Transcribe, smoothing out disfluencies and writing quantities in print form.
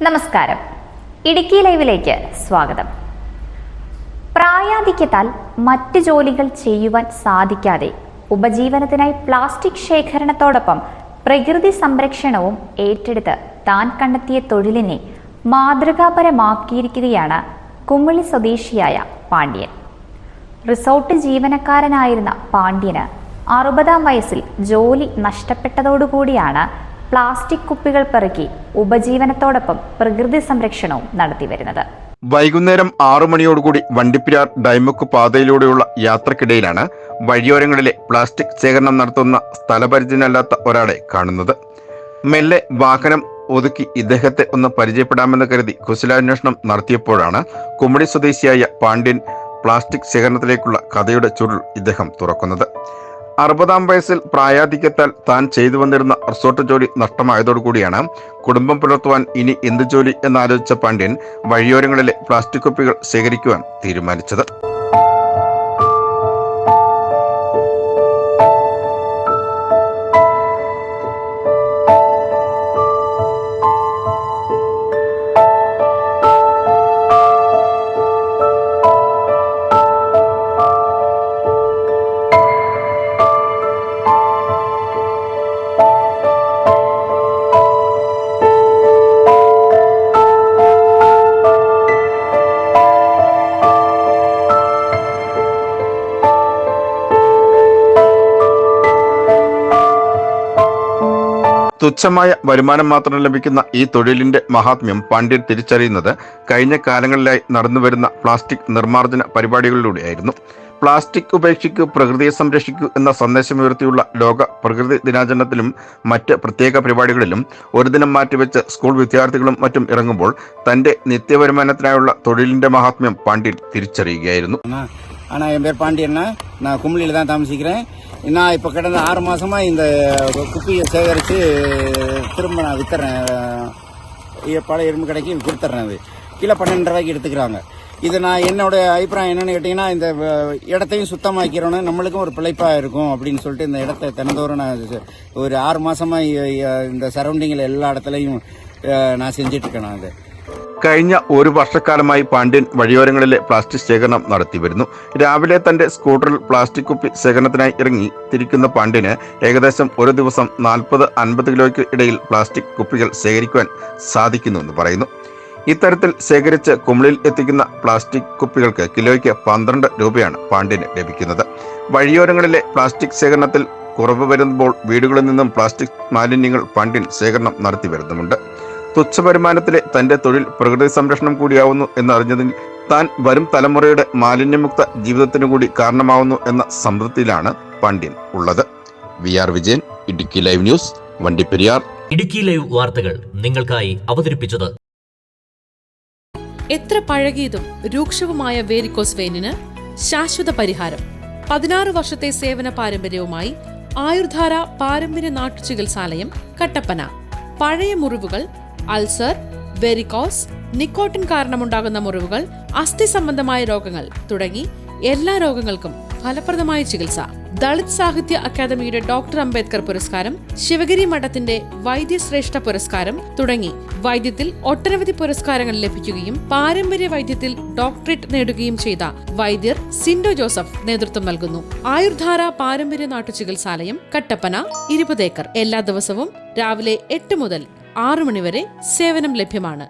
നമസ്കാരം. ഇടുക്കി ലൈവിലേക്ക് സ്വാഗതം. പ്രായാധിക്യത്താൽ മറ്റ് ജോലികൾ ചെയ്യുവാൻ സാധിക്കാതെ ഉപജീവനത്തിനായി പ്ലാസ്റ്റിക് ശേഖരണത്തോടൊപ്പം പ്രകൃതി സംരക്ഷണവും ഏറ്റെടുത്ത് താൻ കണ്ടെത്തിയ തൊഴിലിനെ മാതൃകാപരമാക്കിയിരിക്കുകയാണ് കുമിളി സ്വദേശിയായ പാണ്ഡ്യൻ. റിസോർട്ട് ജീവനക്കാരനായിരുന്ന പാണ്ഡ്യന് 60-ാം വയസ്സിൽ ജോലി നഷ്ടപ്പെട്ടതോടുകൂടിയാണ് പ്ലാസ്റ്റിക് കുപ്പികൾ പെറുക്കി ഉപജീവനത്തോടൊപ്പം പ്രകൃതി സംരക്ഷണവും നടത്തിവരുന്നത്. വൈകുന്നേരം 6 മണിയോടുകൂടി വണ്ടിപ്പെരിയാർ ഡൈമുക്ക് പാതയിലൂടെയുള്ള യാത്രക്കിടയിലാണ് വഴിയോരങ്ങളിലെ പ്ലാസ്റ്റിക് ശേഖരണം നടത്തുന്ന സ്ഥലപരിചയമില്ലാത്ത ഒരാളെ കാണുന്നത്. മെല്ലെ വാഹനം ഒതുക്കി ഇദ്ദേഹത്തെ ഒന്ന് പരിചയപ്പെടാമെന്ന് കരുതി കുശലാന്വേഷണം നടത്തിയപ്പോഴാണ് കുമിളി സ്വദേശിയായ പാണ്ഡ്യൻ പ്ലാസ്റ്റിക് ശേഖരണത്തിലേക്കുള്ള കഥയുടെ ചുരുൾ ഇദ്ദേഹം തുറക്കുന്നത്. 60-ാം വയസ്സിൽ പ്രായാധിക്യത്താൽ താൻ ചെയ്തു വന്നിരുന്ന റിസോർട്ട് ജോലി നഷ്ടമായതോടുകൂടിയാണ് കുടുംബം പുലർത്തുവാൻ ഇനി എന്ത് ജോലി എന്നാലോചിച്ച പാണ്ഡ്യൻ വഴിയോരങ്ങളിലെ പ്ലാസ്റ്റിക് കുപ്പികൾ ശേഖരിക്കുവാൻ തീരുമാനിച്ചത്. തുച്ഛമായ വരുമാനം മാത്രം ലഭിക്കുന്ന ഈ തൊഴിലിന്റെ മഹാത്മ്യം പാണ്ഡ്യൻ തിരിച്ചറിയുന്നത് കഴിഞ്ഞ കാലങ്ങളിലായി നടന്നുവരുന്ന പ്ലാസ്റ്റിക് നിർമ്മാർജ്ജന പരിപാടികളിലൂടെയായിരുന്നു. പ്ലാസ്റ്റിക് ഉപേക്ഷിക്കൂ, പ്രകൃതിയെ സംരക്ഷിക്കൂ എന്ന സന്ദേശമുയർത്തിയുള്ള ലോക പ്രകൃതി ദിനാചരണത്തിലും മറ്റ് പ്രത്യേക പരിപാടികളിലും ഒരു ദിനം മാറ്റിവെച്ച് സ്കൂൾ വിദ്യാർത്ഥികളും മറ്റും ഇറങ്ങുമ്പോൾ തന്റെ നിത്യവരുമാനത്തിനായുള്ള തൊഴിലിന്റെ മഹാത്മ്യം പാണ്ഡ്യൻ തിരിച്ചറിയുകയായിരുന്നു. ஆனால் என் பேர் பாண்டியன்னா, நான் குமிழியில் தான் தாமசிக்கிறேன். நான் இப்போ கடந்த 6 மாதமாக இந்த குப்பியை சேகரித்து திரும்ப நான் விற்றுறேன். பழைய எறும்பு கடைக்கு கொடுத்துட்றேன். அது கிலோ 12 ரூபாய்க்கு எடுத்துக்கிறாங்க. இது நான் என்னோட அபிப்பிராயம் என்னென்னு கேட்டிங்கன்னா, இந்த இடத்தையும் சுத்தமாக்கிறோன்னு நம்மளுக்கும் ஒரு பிழைப்பாக இருக்கும் அப்படின்னு சொல்லிட்டு இந்த இடத்த தினந்தோறும் நான் ஒரு 6 மாதமாக இந்த சரௌண்டிங்கில் எல்லா இடத்துலையும் நான் செஞ்சிட்ருக்கேன். நான் அது കഴിഞ്ഞ 1 വർഷക്കാലമായി പാണ്ഡ്യൻ വഴിയോരങ്ങളിലെ പ്ലാസ്റ്റിക് ശേഖരണം നടത്തി വരുന്നു. രാവിലെ തന്റെ സ്കൂട്ടറിൽ പ്ലാസ്റ്റിക് കുപ്പി ശേഖരണത്തിനായി ഇറങ്ങി തിരിക്കുന്ന പാണ്ഡ്യന് ഏകദേശം ഒരു ദിവസം 40-50 കിലോയ്ക്ക് ഇടയിൽ പ്ലാസ്റ്റിക് കുപ്പികൾ ശേഖരിക്കുവാൻ സാധിക്കുന്നുവെന്ന് പറയുന്നു. ഇത്തരത്തിൽ ശേഖരിച്ച് കുമിളിയിൽ എത്തിക്കുന്ന പ്ലാസ്റ്റിക് കുപ്പികൾക്ക് കിലോയ്ക്ക് 12 രൂപയാണ് പാണ്ഡ്യന് ലഭിക്കുന്നത്. വഴിയോരങ്ങളിലെ പ്ലാസ്റ്റിക് ശേഖരണത്തിൽ കുറവ് വരുമ്പോൾ വീടുകളിൽ നിന്നും പ്ലാസ്റ്റിക് മാലിന്യങ്ങൾ പാണ്ഡ്യൻ ശേഖരണം നടത്തി വരുന്നുമുണ്ട്. തുച്ഛ വരുമാനത്തിലെ തന്റെ തൊഴിൽ പ്രകൃതി സംരക്ഷണം കൂടിയാവുന്നു എന്നറിഞ്ഞതിൽ താൻ വരും തലമുറയുടെ മാലിന്യമുക്ത ജീവിതത്തിനു കൂടി കാരണമാവുന്നു എന്ന സംതൃപ്തിയിലാണ് പാണ്ഡ്യൻ ഉള്ളത്. VR Vijayan, Idukki live news, Vandiperiyar. Idukki live വാർത്തകൾ നിങ്ങൾക്കായി അവതരിപ്പിച്ചത്. എത്ര പഴകിയതും രൂക്ഷവുമായ വേരിക്കോസ് വെയിനിന് ശാശ്വത പരിഹാരം. 16 വർഷത്തെ സേവന പാരമ്പര്യവുമായി ആയുർധാര പാരമ്പര്യ നാട്ടുചികിത്സാലയം, കട്ടപ്പന. പഴയ മുറിവുകൾ, അൾസർ, വെരിക്കോസ്, നിക്കോട്ടിൻ കാരണമുണ്ടാകുന്ന മുറിവുകൾ, അസ്ഥി സംബന്ധമായ രോഗങ്ങൾ തുടങ്ങി എല്ലാ രോഗങ്ങൾക്കും ഫലപ്രദമായ ചികിത്സ. ദളിത് സാഹിത്യ അക്കാദമിയുടെ ഡോക്ടർ അംബേദ്കർ പുരസ്കാരം, ശിവഗിരി മഠത്തിന്റെ വൈദ്യശ്രേഷ്ഠ പുരസ്കാരം തുടങ്ങി വൈദ്യത്തിൽ ഒട്ടനവധി പുരസ്കാരങ്ങൾ ലഭിക്കുകയും പാരമ്പര്യ വൈദ്യത്തിൽ ഡോക്ടറേറ്റ് നേടുകയും ചെയ്ത വൈദ്യർ സിൻഡോ ജോസഫ് നേതൃത്വം നൽകുന്നു. ആയുർധാര പാരമ്പര്യ നാട്ടുചികിത്സാലയം, കട്ടപ്പന, 20 ഏക്കർ. എല്ലാ ദിവസവും രാവിലെ 8 മുതൽ 6 മണി വരെ സേവനം ലഭ്യമാണ്.